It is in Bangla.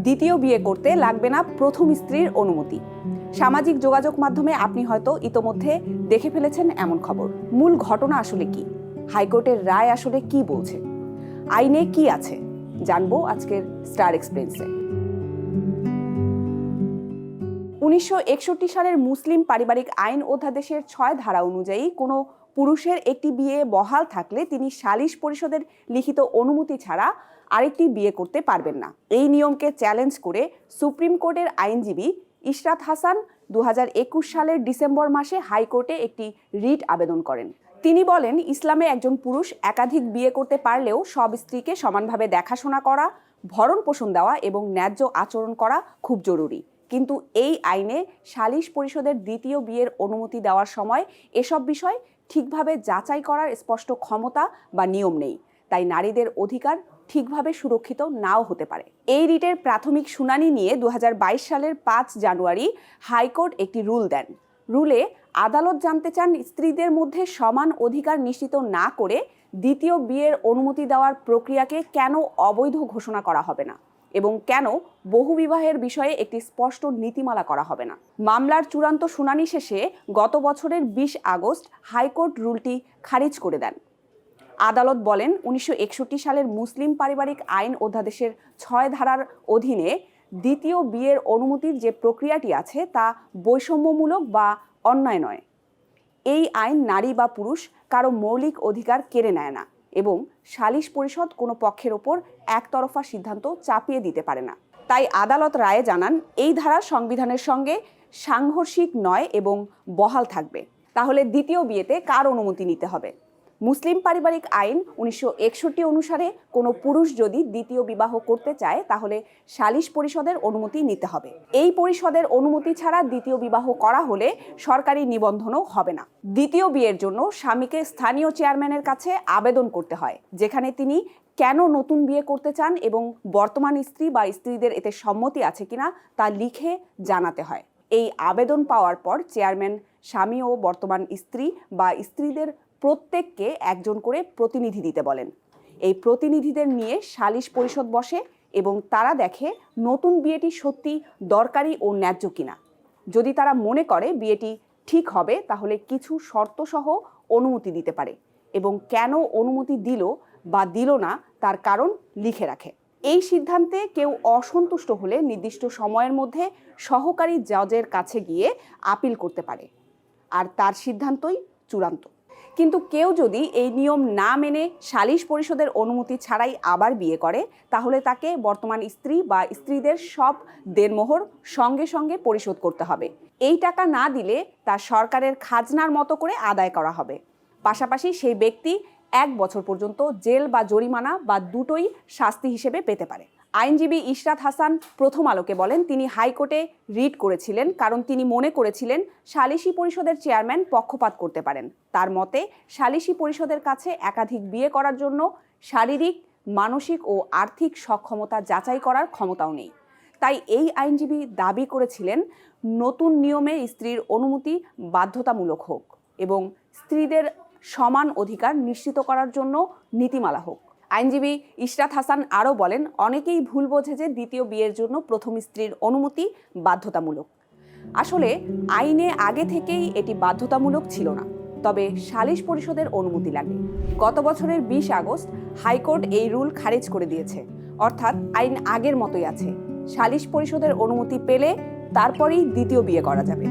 দ্বিতীয় বিয়ে করতে লাগবে না প্রথম স্ত্রীর অনুমতি। সামাজিক যোগাযোগ মাধ্যমে আপনি হয়তো ইতোমধ্যে দেখে ফেলেছেন এমন খবর। মূল ঘটনা আসলে কি? হাইকোর্টের রায় আসলে কি বলছে? আইনে কি আছে জানবো আজকের স্টার এক্সপ্রেসে। 1961 সালের মুসলিম পারিবারিক আইন অধ্যাদেশের 6 ধারা অনুযায়ী কোনো পুরুষের একটি বিয়ে বহাল থাকলে তিনি সালিশ পরিষদের লিখিত অনুমতি ছাড়া আরেকটি বিয়ে করতে পারবেন না। এই নিয়মকে চ্যালেঞ্জ করে সুপ্রিম কোর্টের আইনজীবী ইশরাত হাসান 2021 সালের ডিসেম্বর মাসে হাইকোর্টে একটি রিট আবেদন করেন। তিনি বলেন, ইসলামে একজন পুরুষ একাধিক বিয়ে করতে পারলেও সব স্ত্রীকে সমানভাবে দেখাশোনা করা, ভরণ পোষণ দেওয়া এবং ন্যায্য আচরণ করা খুব জরুরি। কিন্তু এই আইনে সালিশ পরিষদের দ্বিতীয় বিয়ের অনুমতি দেওয়ার সময় এসব বিষয় ঠিকভাবে যাচাই করার স্পষ্ট ক্ষমতা বা নিয়ম নেই। তাই নারীদের অধিকার ঠিকভাবে সুরক্ষিত নাও হতে পারে। এই রিটের প্রাথমিক শুনানি নিয়ে 2022 সালের 5 জানুয়ারি হাইকোর্ট একটি রুল দেন। রুলে আদালত জানতে চান, স্ত্রীদের মধ্যে সমান অধিকার নিশ্চিত না করে দ্বিতীয় বিয়ের অনুমতি দেওয়ার প্রক্রিয়াকে কেন অবৈধ ঘোষণা করা হবে না এবং কেন বহুবিবাহের বিষয়ে একটি স্পষ্ট নীতিমালা করা হবে না। মামলার চূড়ান্ত শুনানি শেষে গত বছরের 20 আগস্ট হাইকোর্ট রুলটি খারিজ করে দেন। আদালত বলেন, 1961 সালের মুসলিম পারিবারিক আইন অধ্যাদেশের 6 ধারার অধীনে দ্বিতীয় বিয়ের অনুমতির যে প্রক্রিয়াটি আছে তা বৈষম্যমূলক বা অন্যায় নয়। এই আইন নারী বা পুরুষ কারো মৌলিক অধিকার কেড়ে নেয় না এবং সালিশ পরিষদ কোনো পক্ষের ওপর একতরফা সিদ্ধান্ত চাপিয়ে দিতে পারে না। তাই আদালত রায়ে জানান, এই ধারা সংবিধানের সঙ্গে সাংঘর্ষিক নয় এবং বহাল থাকবে। তাহলে দ্বিতীয় বিয়েতে কার অনুমতি নিতে হবে? মুসলিম পারিবারিক আইন 1961 অনুসারে কোনো পুরুষ যদি দ্বিতীয় বিবাহ করতে চায় তাহলে সালিশ পরিষদের অনুমতি নিতে হবে। এই পরিষদের অনুমতি ছাড়া দ্বিতীয় বিবাহ করা হলে সরকারি নিবন্ধনও হবে না। দ্বিতীয় বিয়ের জন্য স্বামীকে স্থানীয় চেয়ারম্যানের কাছে আবেদন করতে হয়, যেখানে তিনি কেন নতুন বিয়ে করতে চান এবং বর্তমান স্ত্রী বা স্ত্রীদের এতে সম্মতি আছে কিনা তা লিখে জানাতে হয়। এই আবেদন পাওয়ার পর চেয়ারম্যান স্বামী ও বর্তমান স্ত্রী বা স্ত্রীদের প্রত্যেককে একজন করে প্রতিনিধি দিতে বলেন। এই প্রতিনিধিদের নিয়ে সালিশ পরিষদ বসে এবং তারা দেখে নতুন বিয়েটি সত্যি দরকারি ও ন্যায্য কিনা। যদি তারা মনে করে বিয়েটি ঠিক হবে তাহলে কিছু শর্ত সহ অনুমতি দিতে পারে এবং কেন অনুমতি দিল বা দিল না তার কারণ লিখে রাখে। এই সিদ্ধান্তে কেউ অসন্তুষ্ট হলে নির্দিষ্ট সময়ের মধ্যে সহকারী জজের কাছে গিয়ে আপিল করতে পারে আর তার সিদ্ধান্তই চূড়ান্ত। কিন্তু কেউ যদি এই নিয়ম না মেনে সালিশ পরিষদের অনুমতি ছাড়াই আবার বিয়ে করে তাহলে তাকে বর্তমান স্ত্রী বা স্ত্রীদের সব দেনমোহর সঙ্গে সঙ্গে পরিশোধ করতে হবে। এই টাকা না দিলে তা সরকারের খাজনার মতো করে আদায় করা হবে। পাশাপাশি সেই ব্যক্তি 1 বছর পর্যন্ত জেল বা জরিমানা বা দুটোই শাস্তি হিসেবে পেতে পারে। আইনজীবী ইশরাত হাসান প্রথম আলোকে বলেন, তিনি হাইকোর্টে রিট করেছিলেন কারণ তিনি মনে করেছিলেন সালিশি পরিষদের চেয়ারম্যান পক্ষপাত করতে পারেন। তার মতে সালিশি পরিষদের কাছে একাধিক বিয়ে করার জন্য শারীরিক, মানসিক ও আর্থিক সক্ষমতা যাচাই করার ক্ষমতাও নেই। তাই এই আইনজীবী দাবি করেছিলেন নতুন নিয়মে স্ত্রীর অনুমতি বাধ্যতামূলক হোক এবং স্ত্রীদের সমান অধিকার নিশ্চিত করার জন্য নীতিমালা হোক। আইনজীবী ইশরাত হাসান আরও বলেন, অনেকেই ভুল বোঝে যে দ্বিতীয় বিয়ের জন্য প্রথম স্ত্রীর অনুমতি বাধ্যতামূলক। আসলে আইনে আগে থেকেই এটি বাধ্যতামূলক ছিল না, তবে সালিশ পরিষদের অনুমতি লাগে। গত বছরের 20 আগস্ট হাইকোর্ট এই রুল খারিজ করে দিয়েছে, অর্থাৎ আইন আগের মতোই আছে। সালিশ পরিষদের অনুমতি পেলে তারপরেই দ্বিতীয় বিয়ে করা যাবে।